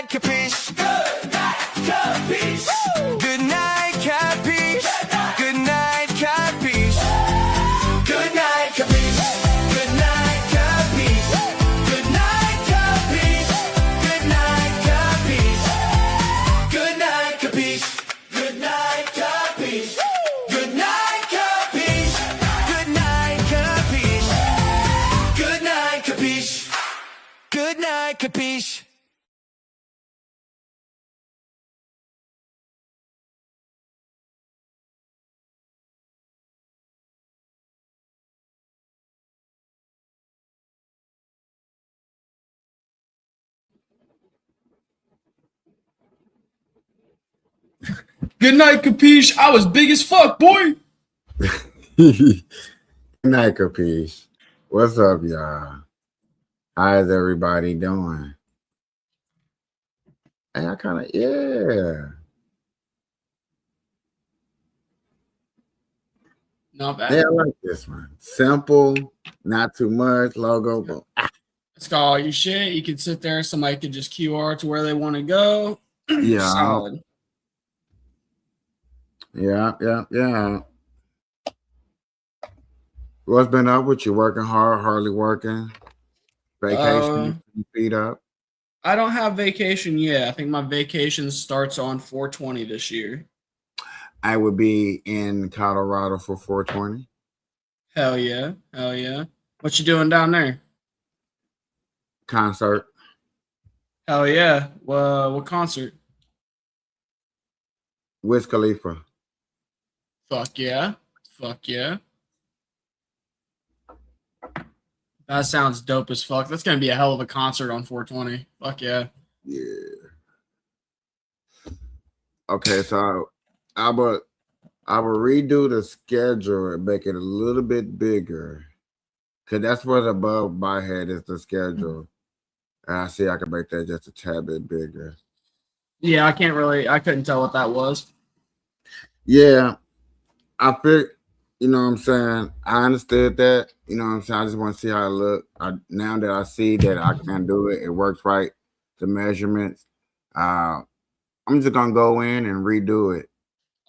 night, capiche? Good night, capiche? Woo! Good night, capiche? Good night, capiche? Good night, capiche? Good night, capiche? Good night, capiche? Good night, capiche? Good night, capiche? Good night, capiche? Good night, capiche? Good night, capiche? Good night, capiche? Good night, capiche? Good night, Capiche. I was big as fuck, boy. Good night, Kapish. What's up, y'all? How's everybody doing? Hey, I kind of, yeah. Not bad. Yeah, I like this one. Simple, not too much, logo, but It's got all your shit. You can sit there. Somebody could just QR to where they want to go. yeah. Solid. Yeah. What's been up with you? Working hard, hardly working? Vacation, feet up? I don't have vacation yet. I think my vacation starts on 4/20 this year. I would be in Colorado for 4/20. Hell yeah. Hell yeah. What you doing down there? Concert. Hell yeah. What concert? Wiz Khalifa. Fuck yeah. Fuck yeah. That sounds dope as fuck. That's gonna be a hell of a concert on 4/20. Fuck yeah. Yeah. Okay, so I will redo the schedule and make it a little bit bigger. Cause that's what's above my head is the schedule. And I see I can make that just a tad bit bigger. Yeah, I couldn't tell what that was. Yeah. I feel, you know what I'm saying? I understood that. You know what I'm saying? I just want to see how it look. Now that I see that I can do it, it works right. The measurements. I'm just gonna go in and redo it.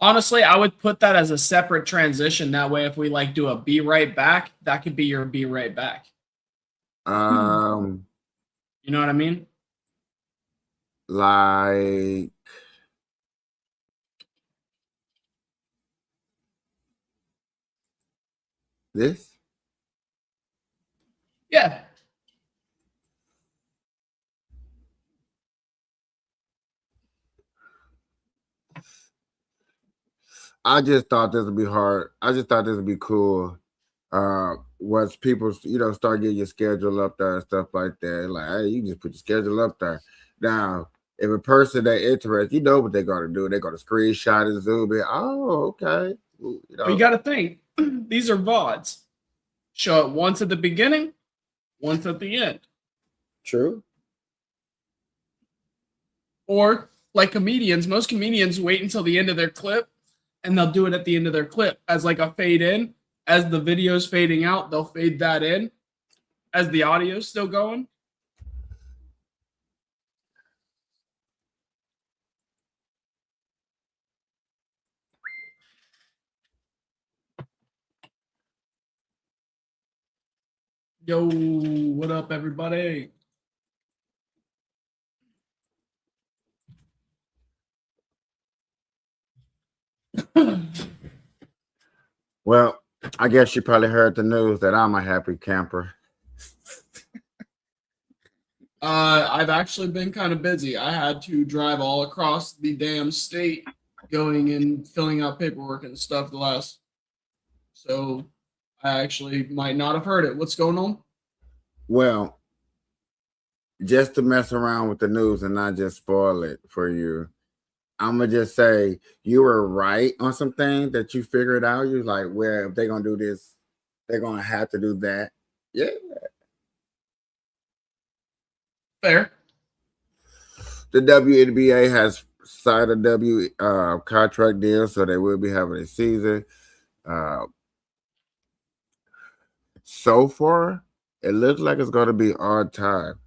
Honestly, I would put that as a separate transition. That way, if we like do a be right back, that could be your be right back. You know what I mean? Like this? Yeah. I just thought this would be hard. I just thought this would be cool. Once people, start getting your schedule up there and stuff like that, like, hey, you just put your schedule up there. Now, if a person that interested, you know what they're gonna do. They're gonna screenshot and zoom in. Oh, okay. Well, you got to think these are VODs. Show it once at the beginning, once at the end. True. Or like comedians, most comedians wait until the end of their clip and they'll do it at the end of their clip as like a fade in. As the video's fading out, they'll fade that in as the audio's still going. Yo, what up, everybody? Well, I guess you probably heard the news that I'm a happy camper. I've actually been kind of busy. I had to drive all across the damn state going and filling out paperwork and stuff so I actually might not have heard it. What's going on? Well, just to mess around with the news and not just spoil it for you, I'm gonna just say you were right on some things that you figured out. You're like, well, if they're gonna do this, they're gonna have to do that. Yeah. Fair. The WNBA has signed a contract deal, so they will be having a season. So far, it looks like it's going to be on time.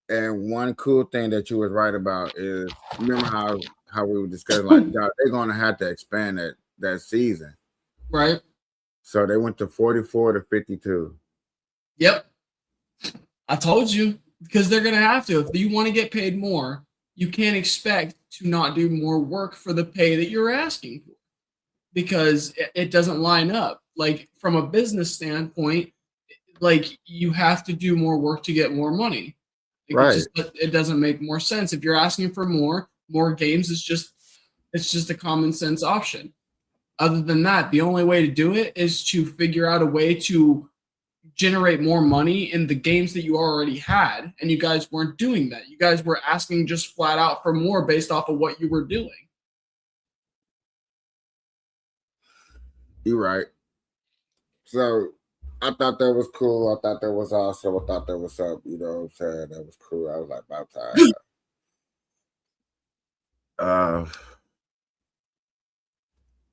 And one cool thing that you was right about is remember how we were discussing like they're gonna have to expand that season. Right. So they went to 44 to 52. Yep. I told you, because they're going to have to. If you want to get paid more, you can't expect to not do more work for the pay that you're asking for, because it doesn't line up. Like from a business standpoint, like you have to do more work to get more money. Like Right. it doesn't make more sense. If you're asking for more games, it's just a common sense option. Other than that, the only way to do it is to figure out a way to generate more money in the games that you already had, and you guys weren't doing that. You guys were asking just flat out for more based off of what you were doing. You're right. So I thought that was cool. I thought that was awesome. I thought that was up. You know what I'm saying? That was cool. I was like about time.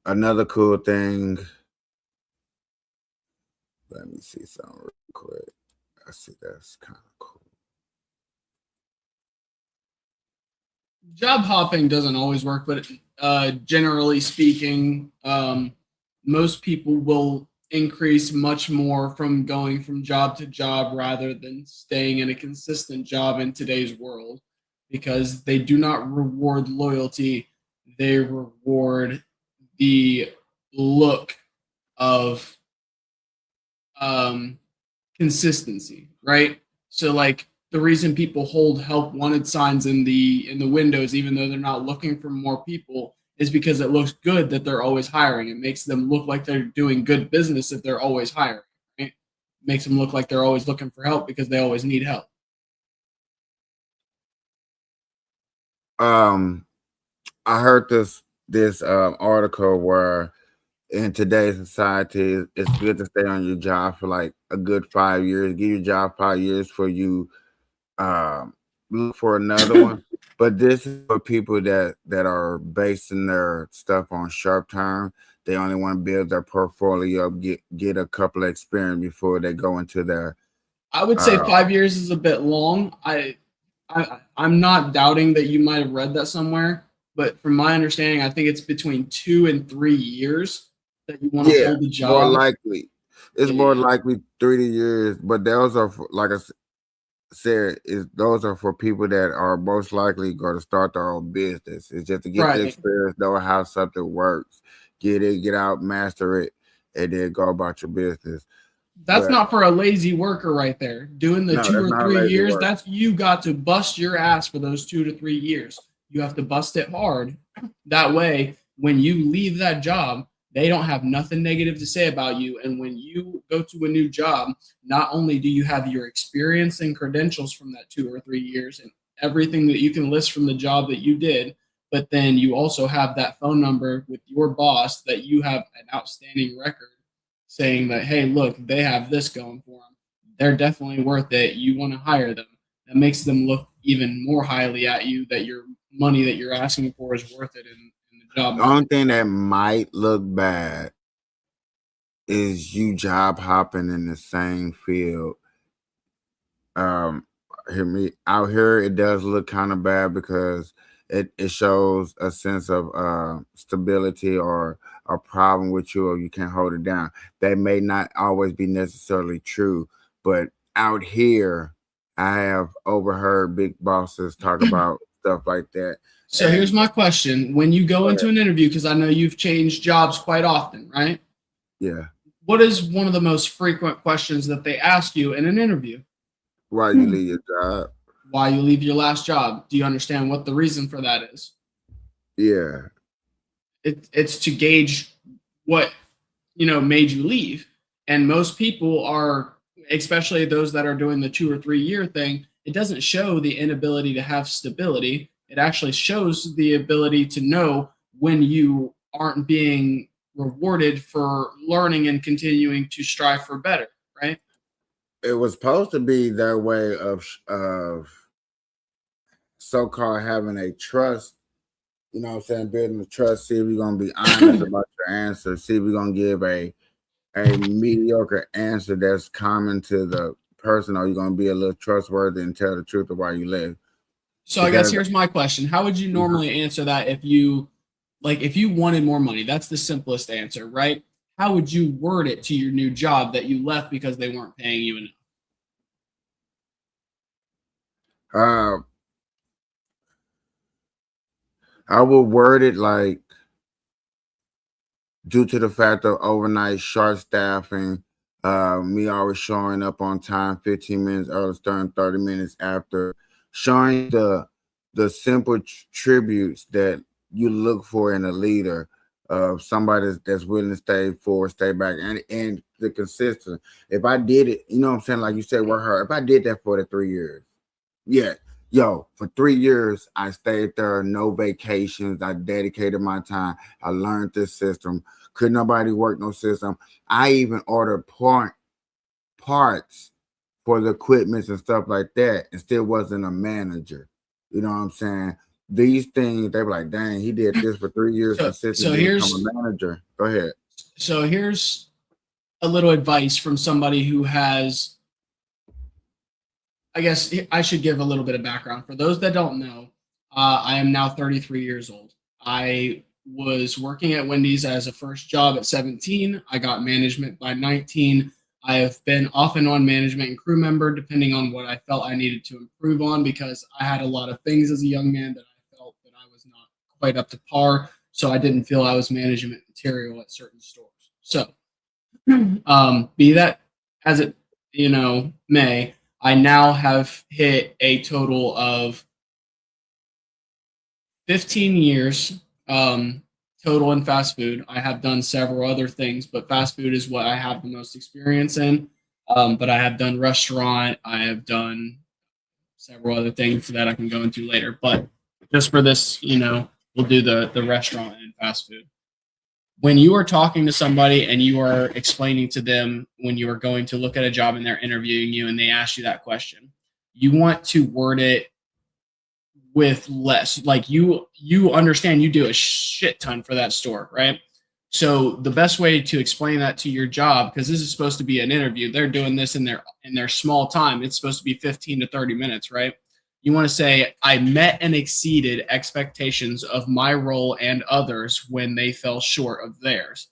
Another cool thing. Let me see something real quick. I see that's kind of cool. Job hopping doesn't always work, but generally speaking, most people will increase much more from going from job to job rather than staying in a consistent job in today's world, because they do not reward loyalty, they reward the look of consistency, right? So like the reason people hold help wanted signs in the windows even though they're not looking for more people is because it looks good that they're always hiring. It makes them look like they're doing good business if they're always hiring, right? It makes them look like they're always looking for help because they always need help. I heard this article where in today's society, it's good to stay on your job for like a good 5 years. Give your job 5 years for you look for another one. But this is for people that are basing their stuff on short term. They only want to build their portfolio up, get a couple of experience before they go into their. I would say 5 years is a bit long. I'm not doubting that you might have read that somewhere, but from my understanding, I think it's between 2 and 3 years that you want to hold the more job. likely. It's more likely 3 years, but those are like I said, is those are for people that are most likely going to start their own business. It's just to get the Right. experience, know how something works, get it, get out, master it, and then go about your business. That's But not for a lazy worker right there. Doing the no, two that's or not a three lazy years, work. that's you got to bust your ass for those 2 to 3 years. You have to bust it hard. That way, when you leave that job, they don't have nothing negative to say about you. And when you go to a new job, not only do you have your experience and credentials from that 2 or 3 years and everything that you can list from the job that you did, but then you also have that phone number with your boss that you have an outstanding record saying that, hey, look, they have this going for them. They're definitely worth it. You want to hire them. That makes them look even more highly at you that your money that you're asking for is worth it in the job The market. only thing that might look bad is you job hopping in the same field. Hear me out here. It does look kind of bad because it shows a sense of stability or a problem with you, or you can't hold it down. That may not always be necessarily true, but out here, I have overheard big bosses talk about stuff like that. So here's my question. When you go into an interview, because I know you've changed jobs quite often, right? Yeah. What is one of the most frequent questions that they ask you in an interview? Why you leave your job? Why you leave your last job? Do you understand what the reason for that is? Yeah. It's to gauge what made you leave. And most people are, especially those that are doing the 2 or 3 year thing, it doesn't show the inability to have stability. It actually shows the ability to know when you aren't being rewarded for learning and continuing to strive for better, right? It was supposed to be their way of so-called having a trust, you know what I'm saying, building the trust, see if you're gonna be honest about your answer, see if you're gonna give a mediocre answer that's common to person, or you're gonna be a little trustworthy and tell the truth of why you left. So I guess here's my question. How would you normally answer that if you wanted more money? That's the simplest answer, right? How would you word it to your new job that you left because they weren't paying you enough? Uh, I would word it like, due to the fact of overnight short staffing, me always showing up on time, 15 minutes early, starting 30 minutes after, showing the simple tributes that you look for in a leader, of somebody that's willing to stay forward, stay back, and the consistent. If I did it, you know what I'm saying, like you said, work hard. If I did that for the 3 years, yeah. Yo, for 3 years, I stayed there, no vacations. I dedicated my time. I learned this system. Could nobody work no system? I even ordered parts for the equipments and stuff like that, and still wasn't a manager. You know what I'm saying? These things, they were like, dang, he did this for 3 years So consistently to become a manager. Go ahead. So here's a little advice from somebody who has, I guess I should give a little bit of background. For those that don't know, I am now 33 years old. I was working at Wendy's as a first job at 17. I got management by 19. I have been off and on management and crew member, depending on what I felt I needed to improve on, because I had a lot of things as a young man that I felt that I was not quite up to par. So I didn't feel I was management material at certain stores. So, be that as it may, I now have hit a total of 15 years total in fast food. I have done several other things, but fast food is what I have the most experience in. But I have done restaurant. I have done several other things that I can go into later. But just for this, we'll do the restaurant and fast food. When you are talking to somebody and you are explaining to them when you are going to look at a job and they're interviewing you and they ask you that question, you want to word it with less. Like you understand you do a shit ton for that store, right? So the best way to explain that to your job, because this is supposed to be an interview, they're doing this in their small time. It's supposed to be 15 to 30 minutes, right? You want to say, I met and exceeded expectations of my role and others when they fell short of theirs.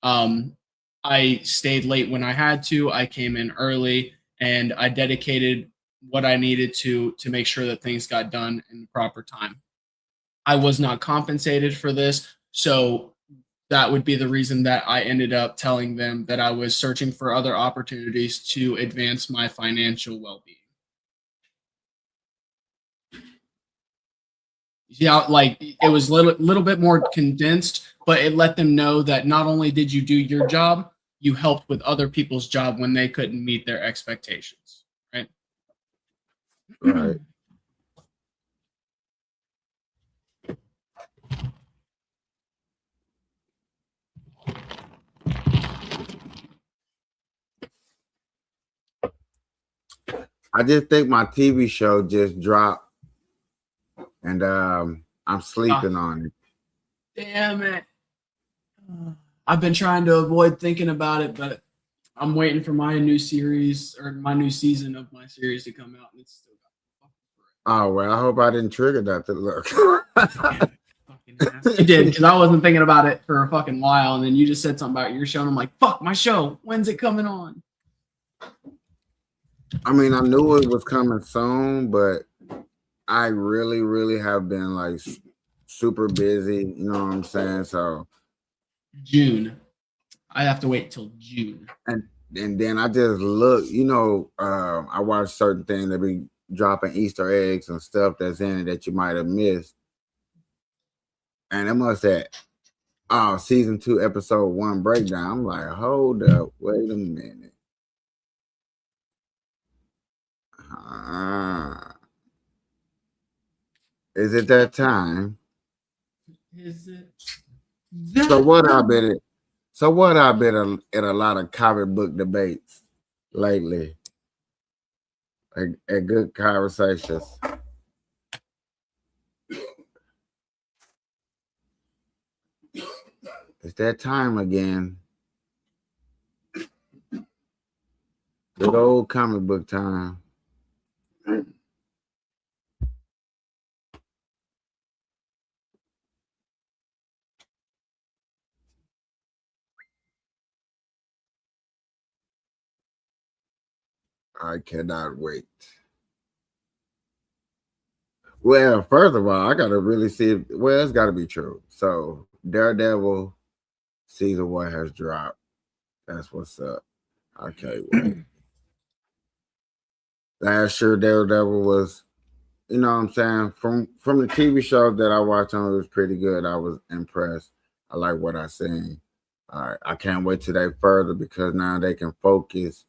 I stayed late when I had to. I came in early, and I dedicated what I needed to make sure that things got done in the proper time. I was not compensated for this, so that would be the reason that I ended up telling them that I was searching for other opportunities to advance my financial well-being. Yeah, like it was little bit more condensed, but it let them know that not only did you do your job, you helped with other people's job when they couldn't meet their expectations, right? Right. I just think my TV show just dropped, and I'm sleeping on it. Damn it. I've been trying to avoid thinking about it, but I'm waiting for my new series or my new season of my series to come out, and it's still got Oh well, I hope I didn't trigger that to look. you did, because I wasn't thinking about it for a fucking while, and then you just said something about your show, and I'm like, fuck my show. When's it coming on? I mean, I knew it was coming soon, but I really, really have been like super busy. You know what I'm saying? So June. I have to wait till June. and then I just look. I watch certain things that be dropping Easter eggs and stuff that's in it that you might have missed, and it must have season 2, episode 1 breakdown. I'm like, hold up, wait a minute. Is it that time? Is it? So what I've been in a lot of comic book debates lately. A good conversations. It's that time again. Good old comic book time. I cannot wait. Well, first of all, I gotta really see it. Well, it's gotta be true. So Daredevil season 1 has dropped. That's what's up. I can't wait. Last year Daredevil was, you know what I'm saying? From the TV shows that I watched on, it was pretty good. I was impressed. I like what I seen. I can't wait till they further because now they can focus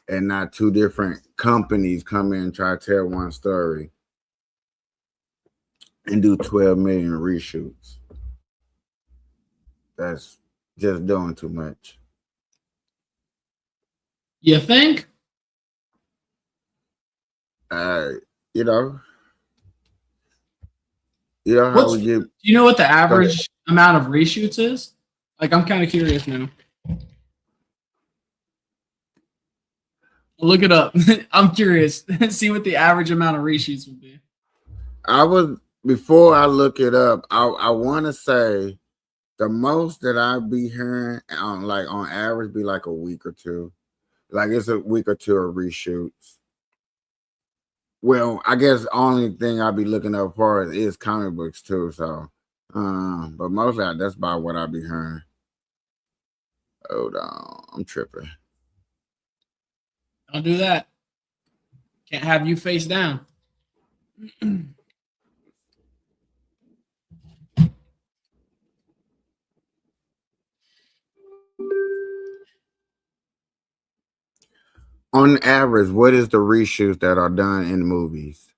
and not two different companies come in and try to tell one story and do 12 million reshoots. That's just doing too much. You think? You know, how we get. Do you know what the average amount of reshoots is? Like, I'm kind of curious now. Look it up. I'm curious. See what the average amount of reshoots would be. Before I look it up, I want to say the most that I'd be hearing on average be like a week or two. Like it's a week or two of reshoots. Well, I guess only thing I'd be looking up for is comic books too. So, but mostly that's about what I'd be hearing. Hold on, I'm tripping. Don't do that. Can't have you face down. On average, what is the reshoots that are done in movies?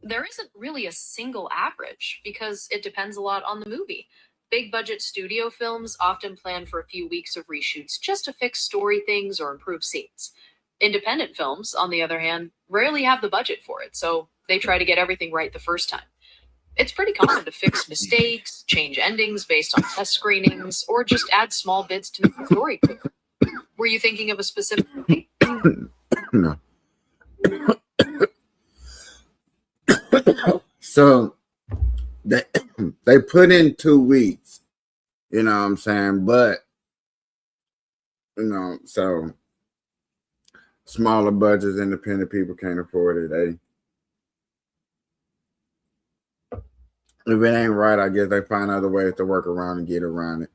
There isn't really a single average because it depends a lot on the movie. Big budget studio films often plan for a few weeks of reshoots just to fix story things or improve scenes. Independent films, on the other hand, rarely have the budget for it, so they try to get everything right the first time. It's pretty common to fix mistakes, change endings based on test screenings, or just add small bits to make the story clear. Were you thinking of a specific movie? No. So they put in 2 weeks, you know what I'm saying? But so smaller budgets, independent people can't afford it. If it ain't right, I guess they find other ways to work around and get around it.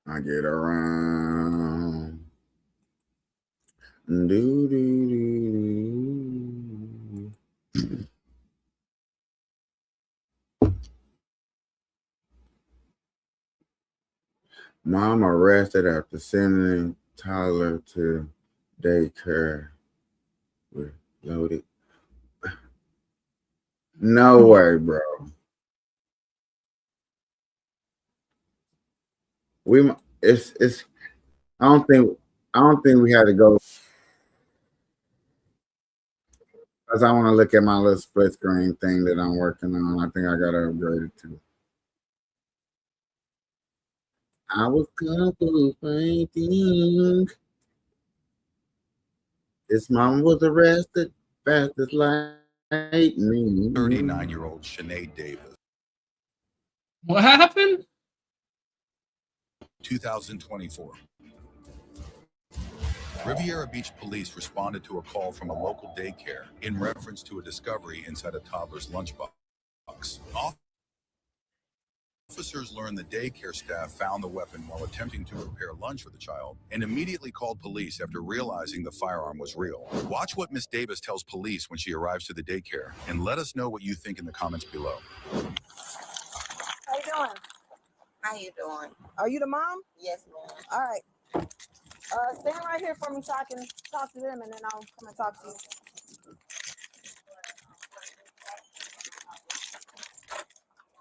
I get around. Mom arrested after sending toddler to daycare with loaded. No way, bro. It's. I don't think we had to go because I want to look at my little split screen thing that I'm working on. I think I gotta upgrade it too. I was comfortable fighting. His mom was arrested fast as lightning. 39-year-old Sinead Davis. What happened? 2024. Riviera Beach police responded to a call from a local daycare in reference to a discovery inside a toddler's lunchbox. Officers learned the daycare staff found the weapon while attempting to prepare lunch for the child and immediately called police after realizing the firearm was real. Watch what Miss Davis tells police when she arrives to the daycare and let us know what you think in the comments below. How you doing? How you doing? Are you the mom? Yes, ma'am. All right. Stand right here for me so I can talk to them, and then I'll come and talk to you.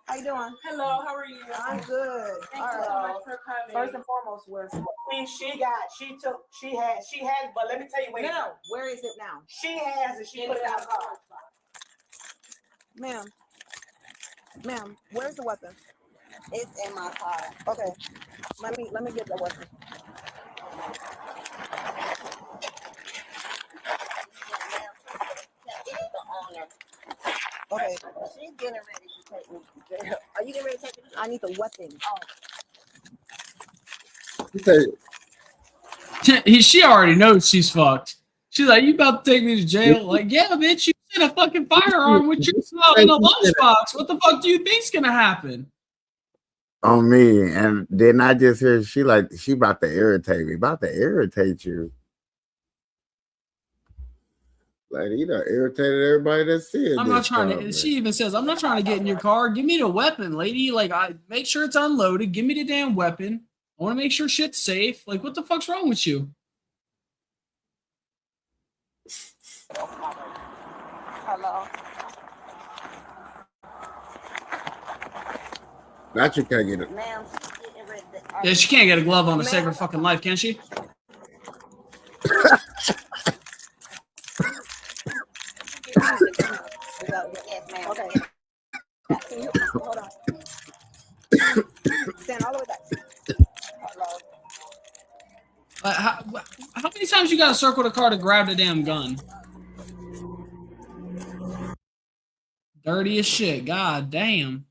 How you doing? Hello, how are you? I'm good. Thank All you right. so much for coming. First and foremost, where's it? She has, but let me tell you, wait. No, where is it now? She has it, she put it in the car. Ma'am, where's the weapon? It's in my car. Okay. Let me get the weapon. It is the owner. Okay. She's getting ready to take me to jail. Are you getting ready to take me? I need the weapon. He said, She already knows she's fucked. She's like, you about to take me to jail? Like, yeah, bitch, you sent a fucking firearm with yourself in a lunchbox. What the fuck do you think's gonna happen? on me, and then I just hear she about to irritate me, about to irritate you. Like, you know, irritated everybody that sees I'm not trying to. She even says, I'm not trying to get in your car. Give me the weapon, lady. Like, I make sure it's unloaded. Give me the damn weapon. I want to make sure shit's safe. Like, what the fuck's wrong with you? Hello. Not you can't get it. Ma'am, she's getting ready to. Yeah, she can't get a glove on to save her fucking life, can she? Yes, ma'am. Okay. Hold on. Stand all the way back. Hello. How many times you gotta circle the car to grab the damn gun? Dirty as shit. God damn.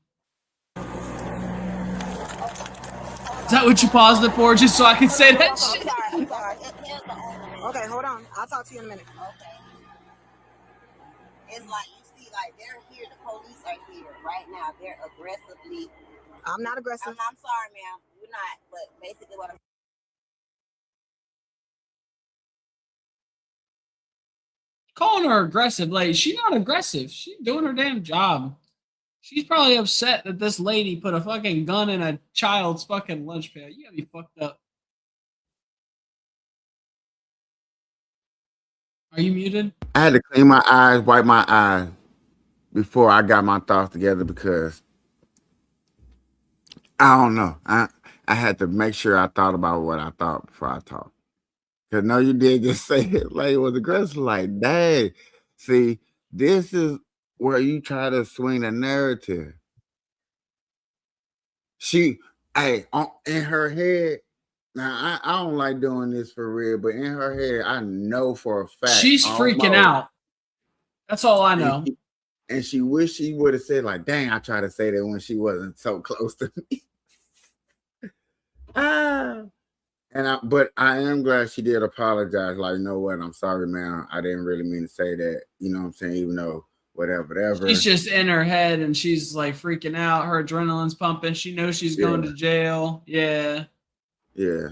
Is that what you paused it for? Just so I can say that shit? I'm sorry. Here's the owner. Okay, hold on. I'll talk to you in a minute. Okay. It's like you see, like they're here. The police are here right now. They're aggressively. I'm not aggressive. I'm sorry, ma'am. You're not. But basically, what I'm. Calling her aggressive. Like, she's not aggressive. She's doing her damn job. She's probably upset that this lady put a fucking gun in a child's fucking lunch pail. You gotta be fucked up. Are you muted? I had to clean my eyes, wipe my eyes before I got my thoughts together because I don't know. I had to make sure I thought about what I thought before I talked. Because no, you did just say it like it was aggressive. Like, dang. See, this is where you try to swing the narrative. In her head, now I don't like doing this for real, but in her head, I know for a fact. She's freaking out. That's all I know. And she wished she would have said, like, dang, I tried to say that when she wasn't so close to me. But I am glad she did apologize. Like, you know what? I'm sorry, man. I didn't really mean to say that. You know what I'm saying? Even though whatever. She's just in her head and she's like freaking out. Her adrenaline's pumping. She knows she's going to jail. Yeah. Yeah.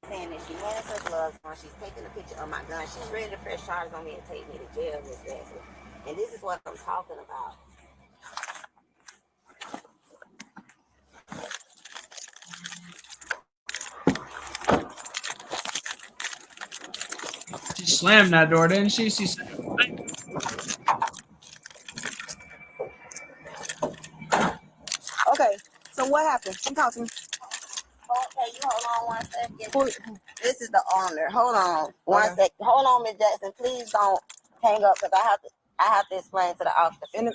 Saying that she has her gloves on. She's taking a picture of my gun. She's ready to press charges on me and take me to jail, Miss Jackson. And this is what I'm talking about. She slammed that door, didn't she? She said, Okay, so what happened? Come talk to me. Okay, you hold on 1 second. This is the owner. Hold on 1 second. Hold on, Miss Jackson. Please don't hang up because I have to explain to the officer. In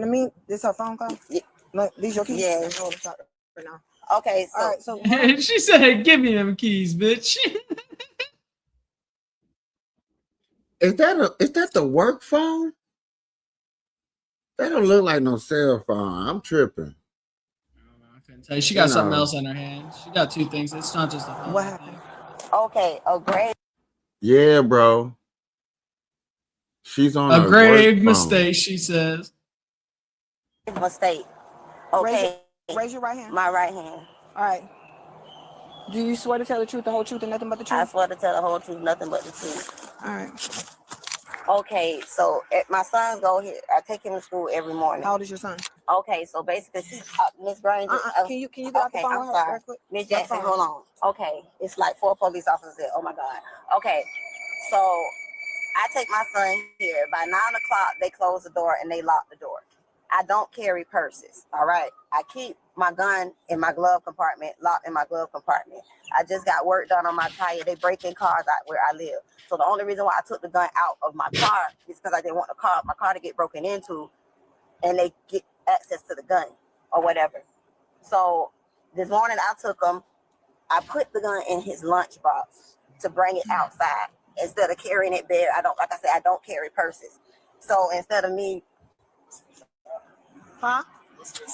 the mean, this her phone call? Yeah. Like, these your keys? Yeah. Hold on, sorry, right now. Okay, so, all right, so she said, give me them keys, bitch. Is that the work phone? That don't look like no cell phone. I'm tripping. I couldn't tell you. She got something else in her hand. She got two things. It's not just a phone. what happened? okay, a grave Yeah, bro. She's on A grave work mistake, she says. mistake. Okay, Raise your right hand. my right hand. All right. Do you swear to tell the truth, the whole truth, and nothing but the I truth? swear to tell the whole truth, nothing but the truth. All right. Okay, so my sons go here. I take him to school every morning. How old is your son? Okay, so basically, Miss Granger. Can you get off the phone I'm with her sorry. right quick? Miss Jackson, hold on. Okay, it's like 4 police officers there. Oh my God. Okay, so I take my son here. By 9 o'clock, they close the door and they lock the door. I don't carry purses. All right, I keep my gun in my glove compartment, locked in my glove compartment. I just got work done on my tire. They break in cars out where I live. So the only reason why I took the gun out of my car is because I didn't want my car to get broken into and they get access to the gun or whatever. So this morning I took him. I put the gun in his lunchbox to bring it outside instead of carrying it there. I don't, like I said, I don't carry purses. So instead of me, Huh? I'm still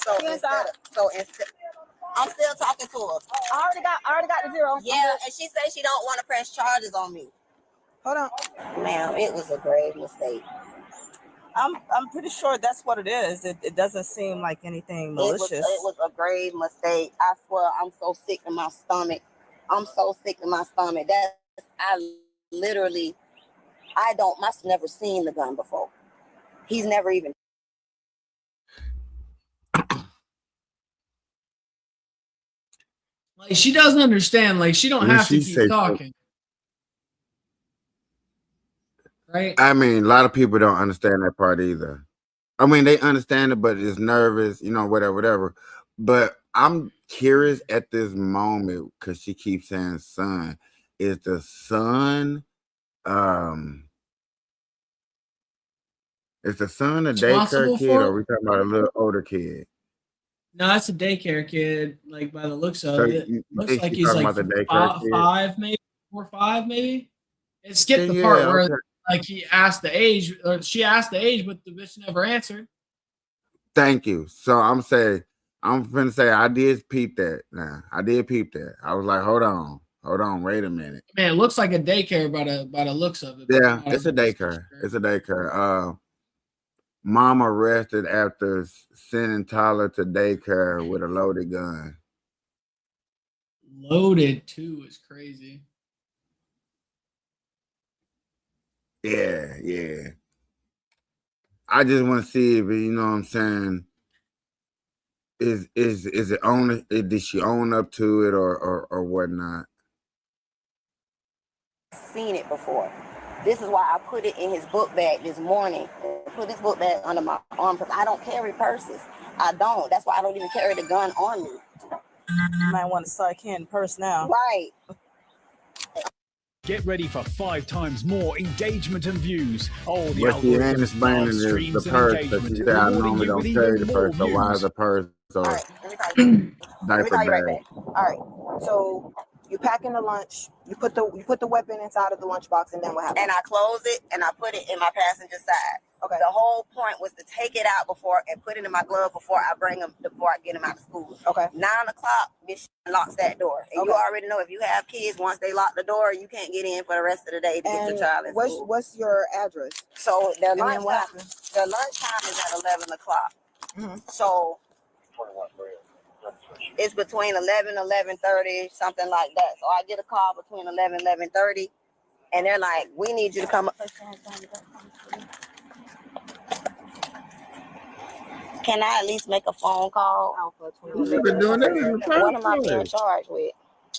talking to her. I already got the zero. Yeah, and she said she don't want to press charges on me. Hold on. Ma'am, it was a grave mistake. I'm pretty sure that's what it is. It doesn't seem like anything malicious. It was a grave mistake. I swear, I'm so sick in my stomach. I literally, my son never seen the gun before. He's never even. Like, she doesn't understand. Like, she don't have to keep talking. Right? I mean, a lot of people don't understand that part either. I mean, they understand it, but it's nervous, whatever. But I'm curious at this moment because she keeps saying son. Is the son is the son a daycare kid, or are we talking about a little older kid? No, that's a daycare kid, like by the looks of it. Looks like he's he's like five, maybe 4 or 5, maybe. It skipped the part where like he asked the age, or she asked the age, but the bitch never answered. Thank you. So I'm gonna say I did peep that. Nah, I did peep that. I was like, hold on, wait a minute. Man, it looks like a daycare by the looks of it. Yeah, it's a daycare. It's a daycare. Mom arrested after sending Tyler to daycare with a loaded gun. Loaded too is crazy. Yeah. I just want to see if you know what I'm saying. Is it own? Did she own up to it or whatnot? Seen it before. This is why I put it in his book bag this morning. Put his book bag under my arm because I don't carry purses. I don't. That's why I don't even carry the gun on me. You might want to start carrying the purse now. Right. Get ready for 5 times more engagement and views. Oh, the What she ain't algorithms explaining love is streams the and purse that engagement, she said I rewarding normally you don't with carry even the more purse. So why is views. the purse All or right, let me call you diaper right bag? back. All right. So you pack in the lunch. You put the weapon inside of the lunchbox, and then what happens? And I close it and I put it in my passenger side. Okay. The whole point was to take it out and put it in my glove before I get him out of school. Okay. 9 o'clock, bitch locks that door. And you already know if you have kids, once they lock the door, you can't get in for the rest of the day to get your child in school. What's your address? So the lunchtime is at 11 o'clock. Mm-hmm. So it's between 11:30, something like that. So I get a call between 11:30, and they're like, "We need you to come up." Can I at least make a phone call? You've been doing that in the past. What am I being charged with?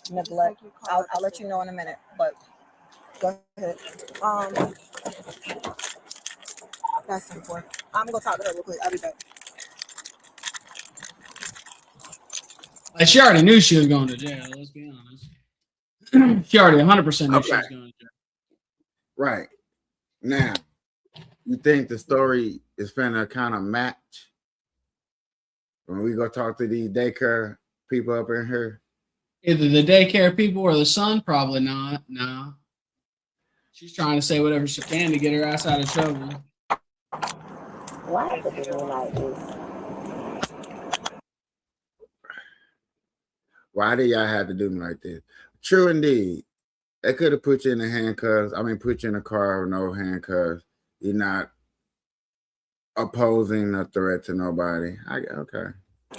Neglect. I'll let you know in a minute, but go ahead. That's important. I'm gonna talk to her real quick. I'll be back. Like, she already knew she was going to jail. Let's be honest. She already 100% knew she was going to jail. Right. Now, you think the story is finna kind of match when we go talk to these daycare people up in here? Either the daycare people or the son, probably not. No. She's trying to say whatever she can to get her ass out of trouble. Why would they do like this? Why do y'all have to do me like this? True indeed. They could have put you in the handcuffs. I mean, put you in a car with no handcuffs. You're not opposing a threat to nobody. Okay.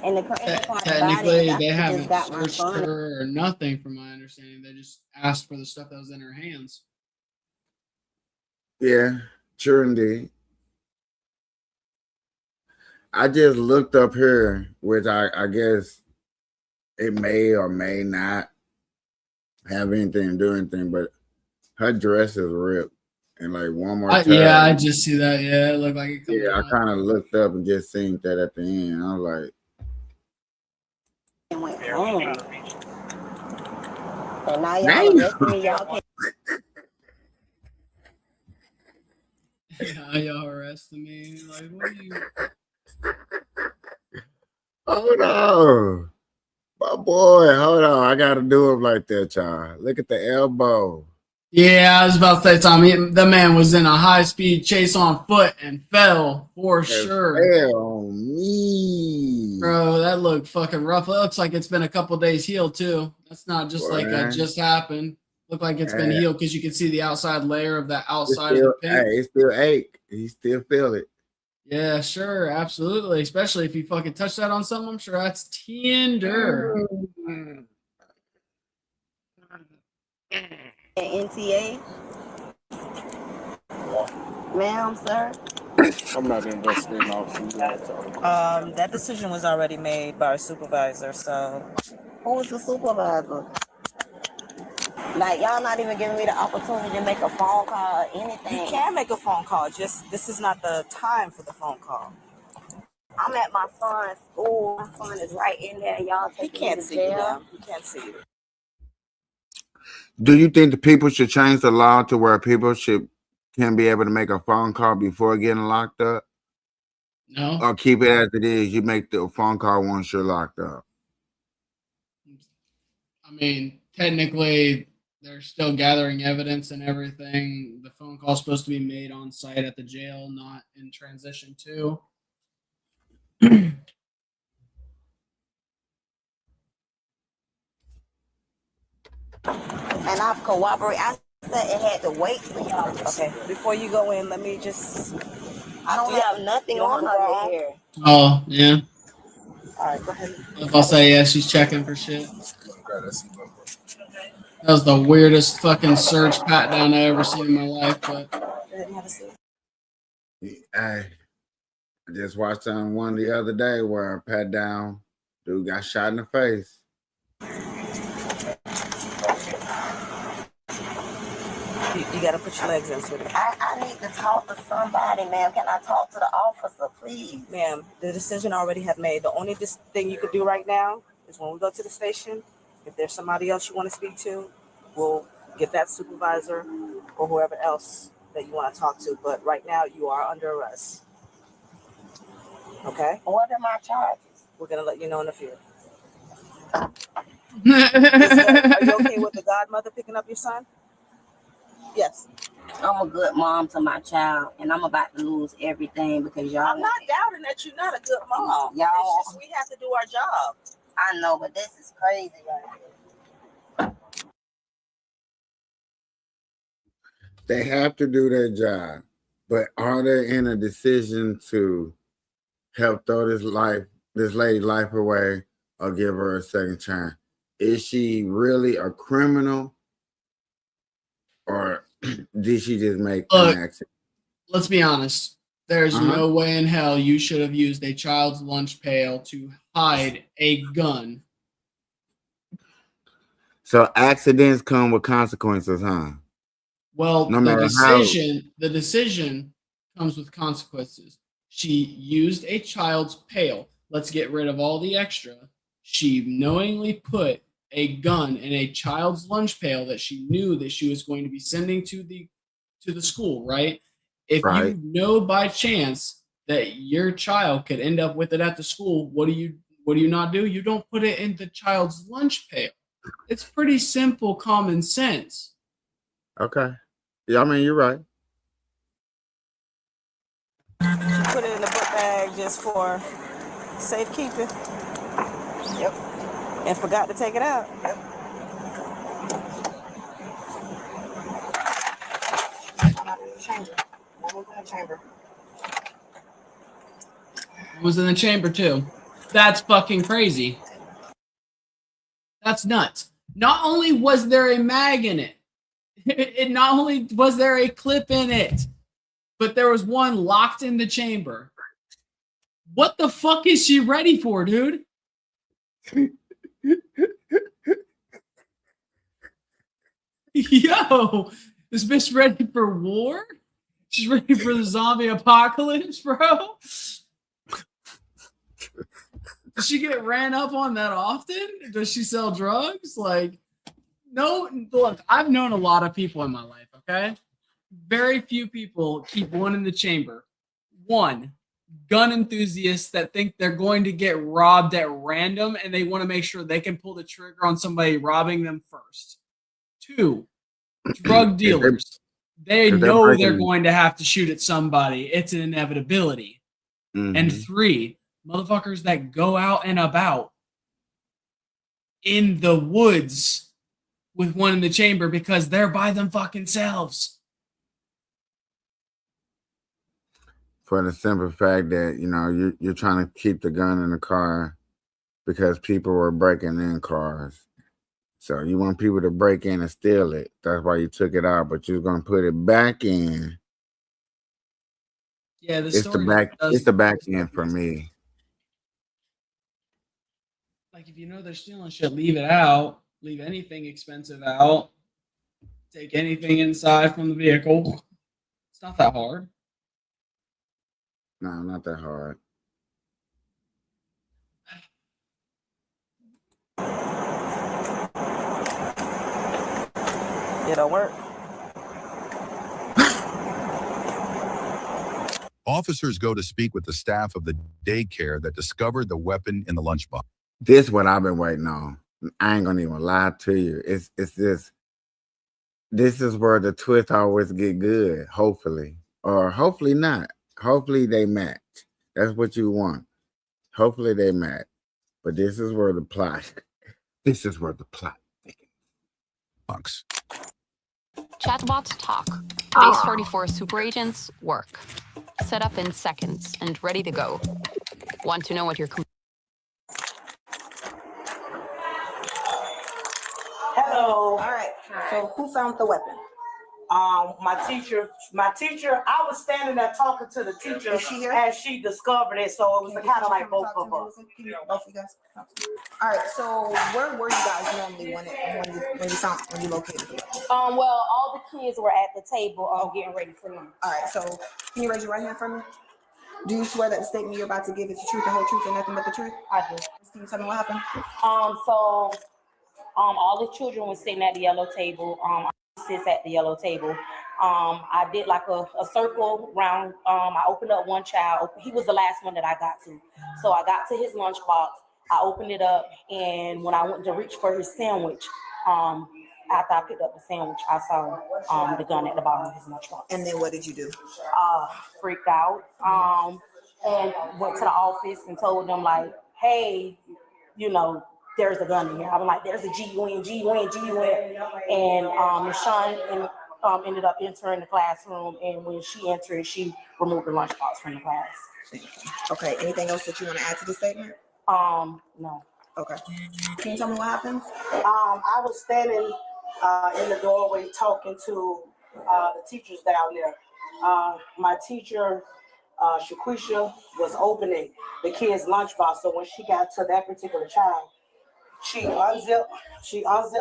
And the crazy part Technically, about it, they haven't got my searched phone. her or nothing, from my understanding. They just asked for the stuff that was in her hands. Yeah, true indeed. I just looked up here, which I guess it may or may not have anything to do with anything, but her dress is ripped. And like one more time. Yeah, I just see that. Yeah, it looked like it. Yeah, I kind of looked up and just seen that at the end. I was like, And went home. And now y'all arresting me, y'all can't. Now y'all arresting me. Like, what are you? oh no. My boy, hold on. I gotta do him like that, y'all. Look at the elbow. Yeah, I was about to say, Tommy, the man was in a high-speed chase on foot and fell for It sure. fell on me. Bro, that looked fucking rough. It looks like it's been a couple days healed, too. That's not just like a Boy. just happened. Look like it's been Hey, healed because you can see the outside layer of that it outside of the still, pink. hey, it still ache. He still feel it. Yeah, sure, absolutely. Especially if you fucking touch that on something, I'm sure that's tender. NTA, ma'am, sir. I'm not investigating officer. That decision was already made by our supervisor, so Who is the supervisor? Like, y'all not even giving me the opportunity to make a phone call or anything. you can make a phone call. Just this is not the time for the phone call. I'm at my son's school. My son is right in there. Y'all He taking me can't to see you, jail. ma'am. He can't see you. Do you think the people should change the law to where people can be able to make a phone call before getting locked up? No. Or keep it as it is? You make the phone call once you're locked up. I mean, technically, they're still gathering evidence and everything. The phone call's supposed to be made on site at the jail, not in transition to. And I've cooperated. I said it had to wait for y'all. Okay, before you go in, let me just. I don't have nothing You don't on have a bra under on? here. Oh, yeah. All right, go ahead. If I say yeah, she's checking for shit. That was the weirdest fucking search pat down I ever seen in my life, but Go ahead and have a seat. Hey, I just watched on one the other day where I pat down, dude got shot in the face. You got to put your legs in, sweetie. I need to talk to somebody, ma'am. Can I talk to the officer, please? Ma'am, the decision already have made. The only thing you could do right now is when we go to the station, if there's somebody else you want to speak to, we'll get that supervisor or whoever else that you want to talk to. But right now, you are under arrest. Okay? What are my charges? We're going to let you know in a few. Are you okay with the godmother picking up your son? Yes. I'm a good mom to my child, and I'm about to lose everything because y'all. I'm not doubting that you're not a good mom. Y'all. It's just we have to do our job. I know, but this is crazy right here. They have to do their job, but are they in a decision to help throw this lady's life away or give her a second chance? Is she really a criminal, or did she just make an accident? Let's be honest. There's no way in hell you should have used a child's lunch pail to hide a gun. So accidents come with consequences, huh? Well, No the matter decision comes with consequences. She used a child's pail. Let's get rid of all the extra. She knowingly put a gun in a child's lunch pail that she knew that she was going to be sending to the school, right? If you know by chance that your child could end up with it at the school, what do you not do? You don't put it in the child's lunch pail. It's pretty simple common sense. Okay. Yeah, I mean, you're right. She put it in the book bag just for safekeeping. Yep. And forgot to take it out. Yep. Chamber. It was in the chamber too. That's fucking crazy. That's nuts. Not only was there a mag in it, not only was there a clip in it, but there was one locked in the chamber. What the fuck is she ready for, dude? Yo, this bitch ready for war? She's ready for the zombie apocalypse, bro? Does she get ran up on that often? Does she sell drugs? Like, no, look, I've known a lot of people in my life, okay? Very few people keep one in the chamber. One. gun enthusiasts that think they're going to get robbed at random and they want to make sure they can pull the trigger on somebody robbing them first. 2, drug dealers. They if they're know they're breaking- going to have to shoot at somebody. It's an inevitability. And 3, motherfuckers that go out and about in the woods with one in the chamber because they're by them fucking selves. For the simple fact that, you know, you're trying to keep the gun in the car because people were breaking in cars. So you want people to break in and steal it. That's why you took it out, but you're going to put it back in. Yeah, It's the back end for me. Like, if you know they're stealing shit, leave it out. Leave anything expensive out. Take anything inside from the vehicle. It's not that hard. No, not that hard. It'll work. Officers go to speak with the staff of the daycare that discovered the weapon in the lunchbox. This is what I've been waiting on. I ain't gonna even lie to you. It's this. This is where the twist always get good. Hopefully, or hopefully not. Hopefully they match. That's what you want. Hopefully they match. But this is where the plot. This is where the plot. Chatbots talk. Base 44 super agents work. Set up in seconds and ready to go. Want to know what your Hello. All right. So who found the weapon? My teacher, I was standing there talking to the teacher Is she here? as she discovered it, so it was kind of like both of us. Both of you guys. All right. So where were you guys normally when you located the weapon? Well, all the kids were at the table getting ready for lunch. All right. So can you raise your right hand for me? Do you swear that the statement you're about to give is the truth, the whole truth, and nothing but the truth? I do. Can you tell me what happened? So all the children were sitting at the yellow table. Sits at the yellow table. I did like a circle round. I opened up one child. He was the last one that I got to. So I got to his lunchbox. I opened it up, and when I went to reach for his sandwich, after I picked up the sandwich, I saw the gun at the bottom of his lunchbox. And then what did you do? Freaked out. And went to the office and told them like, hey, you know, there's a gun in here. I was like, there's a GUN. And Ms. Sean ended up entering the classroom, and when she entered, she removed the lunchbox from the class. Okay. Anything else that you want to add to the statement? No. Okay. Can you tell me what happened? I was standing in the doorway talking to the teachers down there. My teacher, Shaquisha, was opening the kid's lunchbox. So when she got to that particular child, she unzipped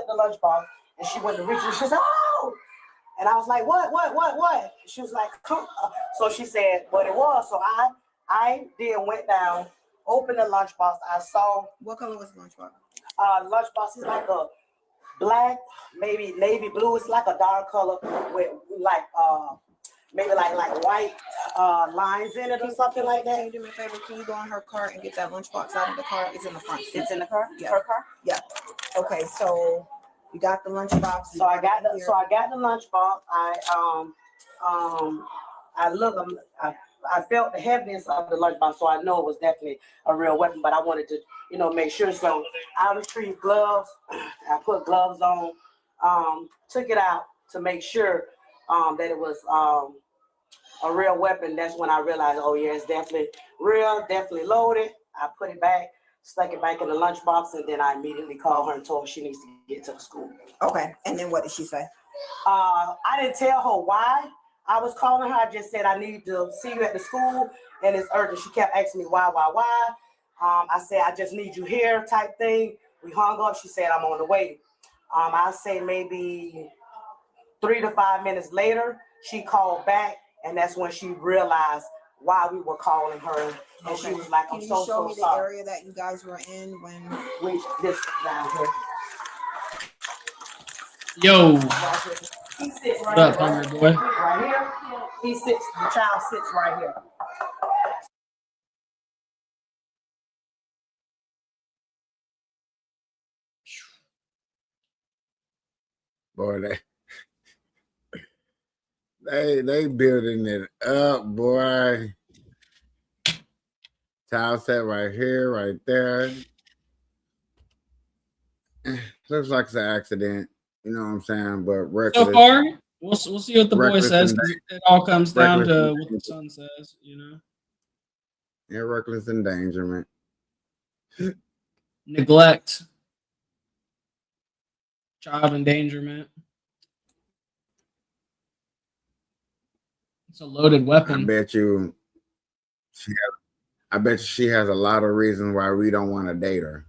the lunchbox and she went to reach it. She said, "Oh!" And I was like, "What?" She was like, "Come." So she said what it was. So I then went down, opened the lunchbox. I saw. What color was the lunchbox? Lunchbox is like a black, maybe navy blue. It's like a dark color with like maybe like white lines in it or something like that. Can you do me a favor? Can you go on her car and get that lunchbox out of the car? It's in the front seat. It's in the car? Yeah. Her car? Yeah. Okay, so you got the lunchbox. So I got the lunchbox. I felt the heaviness of the lunchbox, so I know it was definitely a real weapon. But I wanted to, make sure. So I retrieved gloves. I put gloves on. Took it out to make sure that it was a real weapon. That's when I realized, oh yeah, it's definitely real, definitely loaded. I put it back, stuck it back in the lunchbox, and then I immediately called her and told her she needs to get to the school. Okay, and then what did she say? I didn't tell her why I was calling her. I just said I need to see you at the school, and it's urgent. She kept asking me why. I said I just need you here, type thing. We hung up. She said I'm on the way. I say maybe 3 to 5 minutes later, she called back, and that's when she realized why we were calling her. And she was like, "I'm so sorry." Can you show me the area that you guys were in when we this down here? Yo. He sits right What up, here. hungry boy? Right here. The child sits right here. Boy, they building it up, boy. Tile set right here, right there. Looks like it's an accident. You know what I'm saying? But reckless. So far, we'll see what the boy Reckless says, because it all comes down reckless to what the son says, you know. Yeah, reckless endangerment. Neglect, child endangerment. It's a loaded I weapon. bet you she has a lot of reasons why we don't want to date her.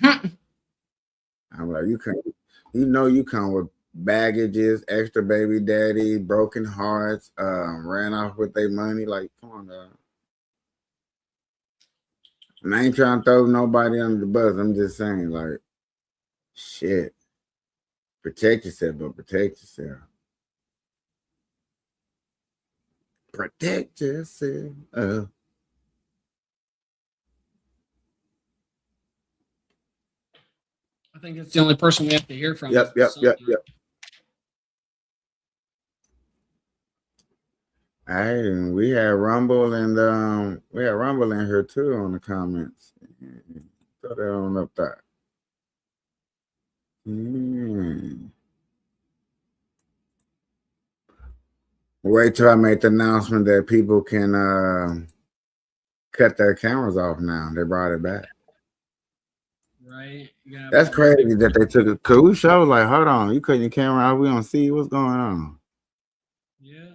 I'm like, you come with baggages, extra baby daddy, broken hearts, ran off with their money. Like, come on, dog. And I ain't trying to throw nobody under the bus. I'm just saying, like, shit. Protect yourself, but protect yourself. Protect yourself. I think it's the only person we have to hear from. Yep. Hey, and we had Rumble and we had Rumble in here too on the comments. Throw that on up there. Wait till I make the announcement that people can cut their cameras off now. They brought it back. Right. That's crazy that they took it. Cause we showed like, hold on, you cutting your camera off. We don't see what's going on. Yeah.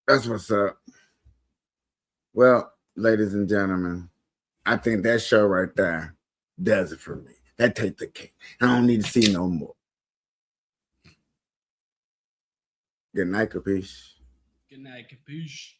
That's what's up. Well, ladies and gentlemen, I think that show right there does it for me. That takes the cake. I don't need to see no more. Good night, Kaeash. Good night, Kaeash.